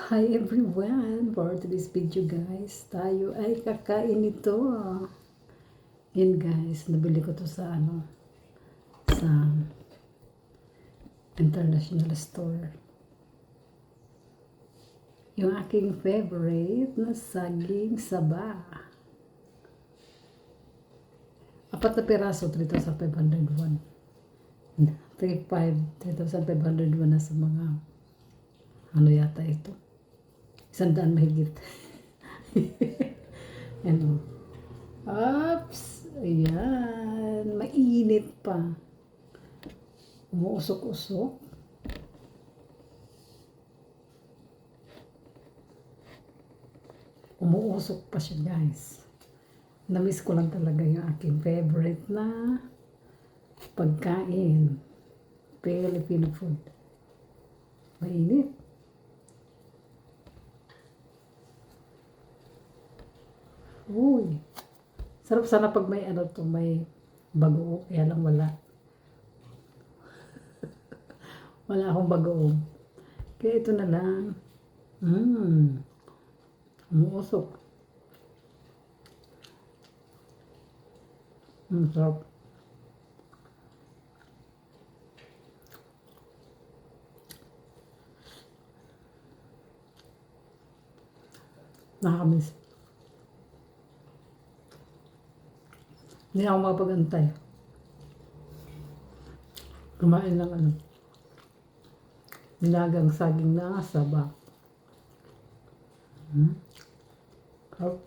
Hi everyone! For today's video guys, tayo ay kakain ito. Yan guys, nabili ko to sa sa international store. Yung aking favorite na saging saba. 4 na piraso, 3,501. 3,501 na sa mga ano yata ito. 100 mahigit. Ano? Oops! Ayan. Mainit pa. Umuusok-usok. Umuusok pa siya guys. Namiss ko lang talaga yung aking favorite na pagkain. Filipino food. Mainit. Uy. Sarap sana pag may may bagoong. Kaya lang wala. Wala akong bagoong. Kaya ito na lang. Umuusok. Sarap. Nakakamiss. Hindi ako makapag-antay. Kumain lang nilagang saging na saba. Sarap.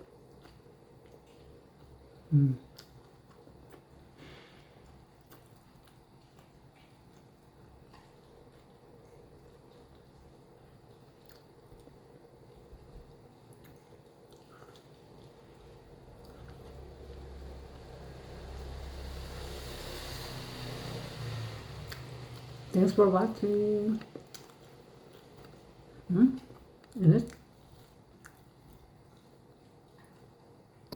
Thanks for watching. Init.